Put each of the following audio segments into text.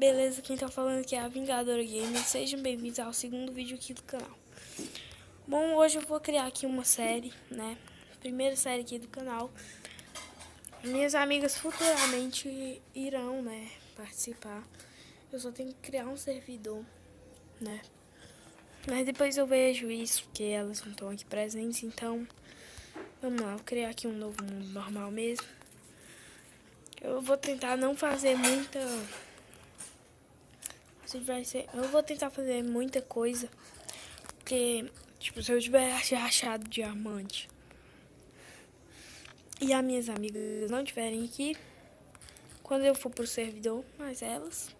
beleza? Quem tá falando aqui é a Vingadora Gamer. Sejam bem-vindos ao segundo vídeo aqui do canal. Bom, hoje eu vou criar aqui uma série, né? Primeira série aqui do canal. Minhas amigas futuramente irão, né, participar. Eu só tenho que criar um servidor, né? Mas depois eu vejo isso, porque elas não estão aqui presentes, então... Vamos lá, vou criar aqui um novo mundo normal mesmo. Eu vou tentar não fazer muita... Eu vou tentar fazer muita coisa, porque, tipo, se eu tiver achado diamante e as minhas amigas não estiverem aqui, quando eu for pro servidor, mas elas,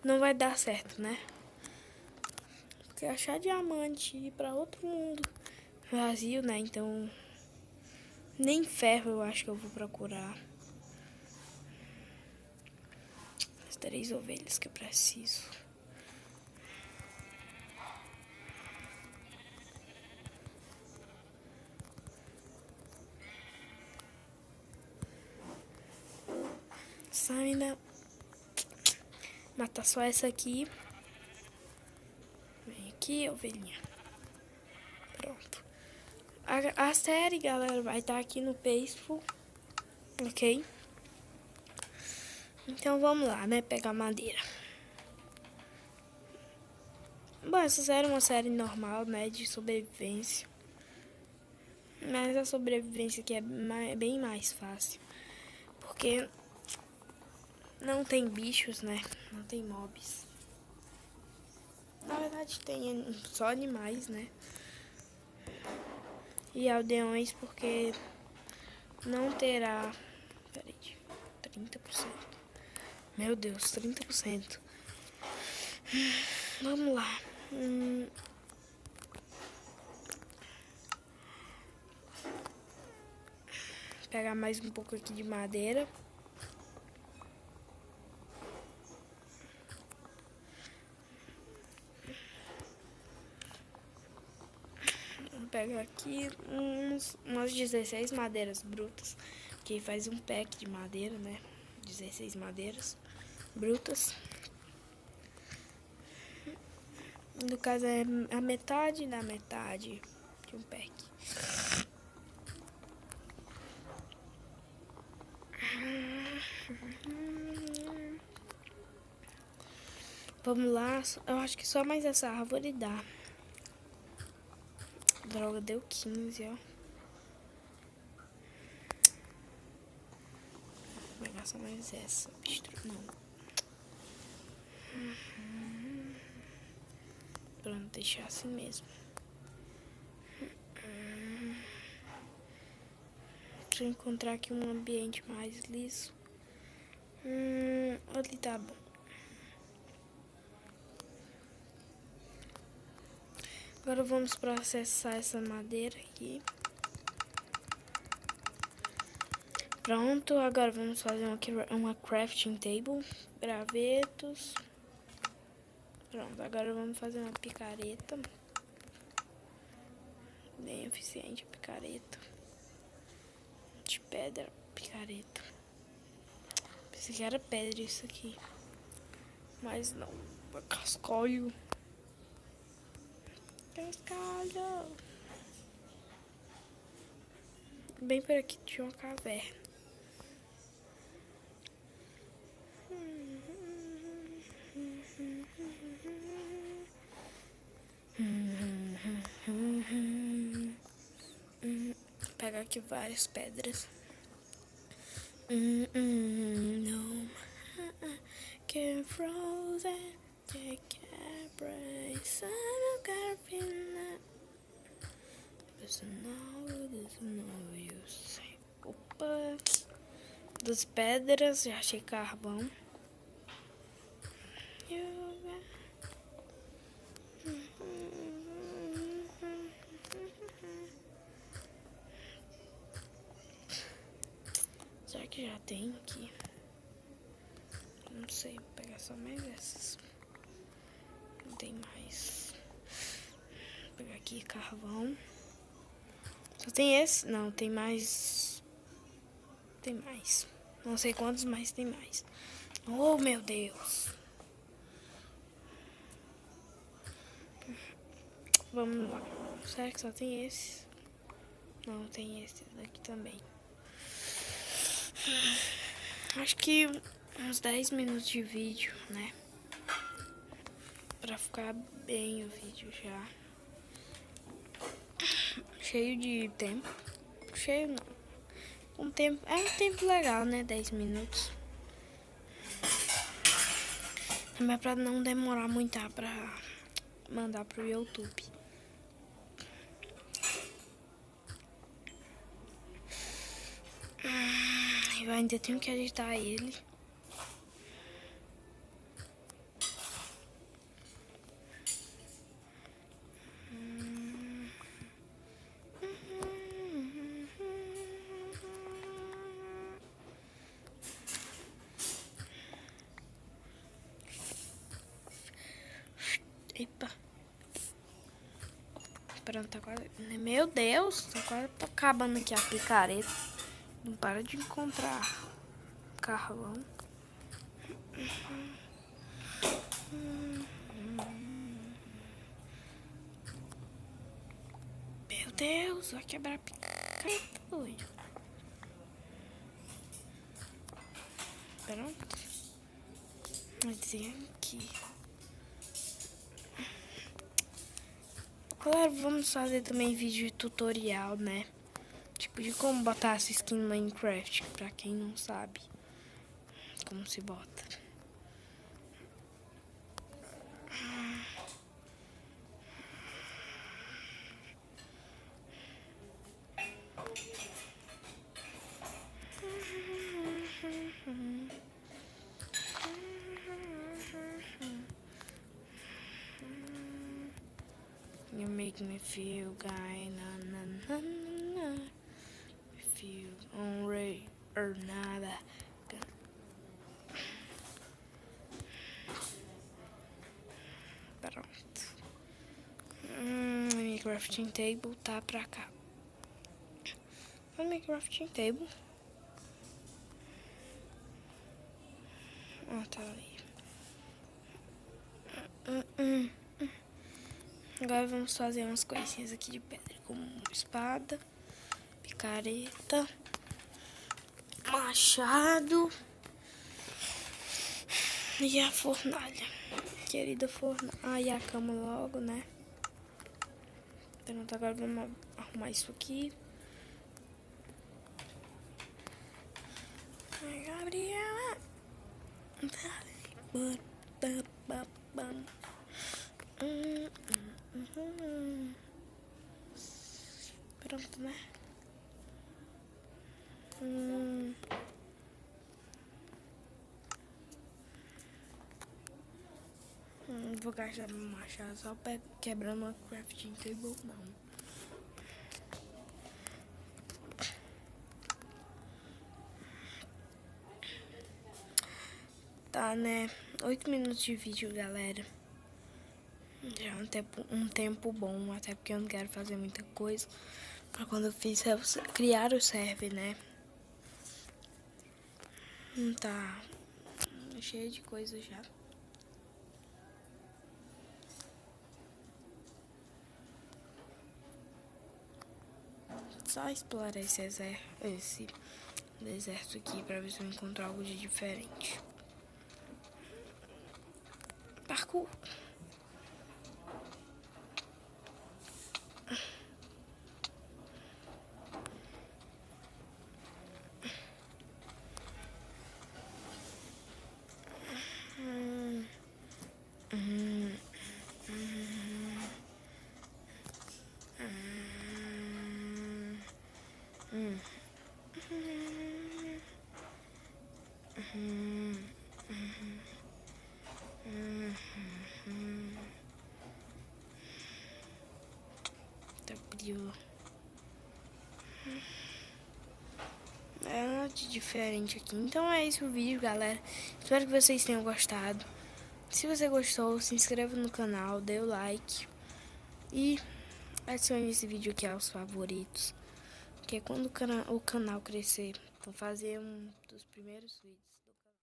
não vai dar certo, né? Porque achar diamante e ir pra outro mundo vazio, né? Então, nem ferro eu acho que eu vou procurar. As 3 ovelhas que eu preciso. Sai, né? Matar só essa aqui. Vem aqui, ovelhinha. Pronto. A série, galera, vai estar aqui no Peaceful. Ok? Então vamos lá, né? Pegar madeira. Bom, essa série é uma série normal, né? De sobrevivência. Mas a sobrevivência aqui é bem mais fácil. Porque não tem bichos, né? Não tem mobs. Na verdade tem só animais, né? E aldeões, porque não terá... Peraí, 30%. Meu Deus, 30%. Vamos lá. Pegar mais um pouco aqui de madeira. Vou pegar aqui umas 16 madeiras brutas, que faz um pack de madeira, né? 16 madeiras brutas. No caso é a metade da metade de um pack. Vamos lá, eu acho que só mais essa árvore dá. Droga, deu 15, ó. Vou pegar só mais essa. Não. Pronto, deixar assim mesmo. Deixa eu encontrar aqui um ambiente mais liso. Ali tá bom. Agora vamos processar essa madeira aqui. Pronto, agora vamos fazer uma crafting table. Gravetos. Pronto, agora vamos fazer uma picareta. Bem eficiente a picareta. De pedra, picareta. Pensei que era pedra isso aqui. Mas não, é cascalho. Cascalho. Bem por aqui tinha uma caverna. Vou pegar aqui várias pedras. No, get frozen, take a break, son of Garfina. Opa! 2 pedras, já achei carvão. Será que já tem aqui? Não sei, vou pegar só mais essas. Não tem mais. Vou pegar aqui carvão. Só tem esse? Não, tem mais. Tem mais. Não sei quantos, mas tem mais. Oh, meu Deus. Vamos lá. Será que só tem esse? Não, tem esse daqui também. Acho que uns 10 minutos de vídeo, né? Pra ficar bem o vídeo já. Cheio de tempo. Cheio não. É um tempo legal, né? 10 minutos. Também é pra não demorar muito pra mandar pro YouTube. Eu ainda tenho que editar ele. Epa. Pronto, tá quase... Meu Deus, tá quase acabando aqui a picareta. Não para de encontrar carvão. Meu Deus, vai quebrar a picareta, doido. Pronto. Mas aqui. Galera, vamos fazer também vídeo tutorial, né? Tipo, de como botar essa skin no Minecraft, pra quem não sabe como se bota. You make me feel guy, na na na na, na. Feel alright or nada. Pronto. Minha crafting table tá pra cá. A minha crafting table. Ah, tá ali. Agora vamos fazer umas coisinhas aqui de pedra, como espada, picareta, machado e a fornalha. Querida fornalha. Ah, e a cama logo, né? Pronto, agora vamos arrumar isso aqui. Ai, Gabriela. Pronto, né? Não vou gastar meu machado só quebrando uma crafting table, não. Tá, né? 8 minutos de vídeo, galera. Já é um tempo bom, até porque eu não quero fazer muita coisa. Pra quando eu fizer, criar o server, né? Tá cheio de coisa já. Só explorar esse deserto aqui pra ver se eu encontro algo de diferente. Parkour. É nada de diferente aqui. Então é esse o vídeo, galera. Espero que vocês tenham gostado. Se você gostou, se inscreva no canal, dê o like e adicione esse vídeo aqui aos favoritos. Que é quando o canal crescer, vou fazer um dos primeiros vídeos.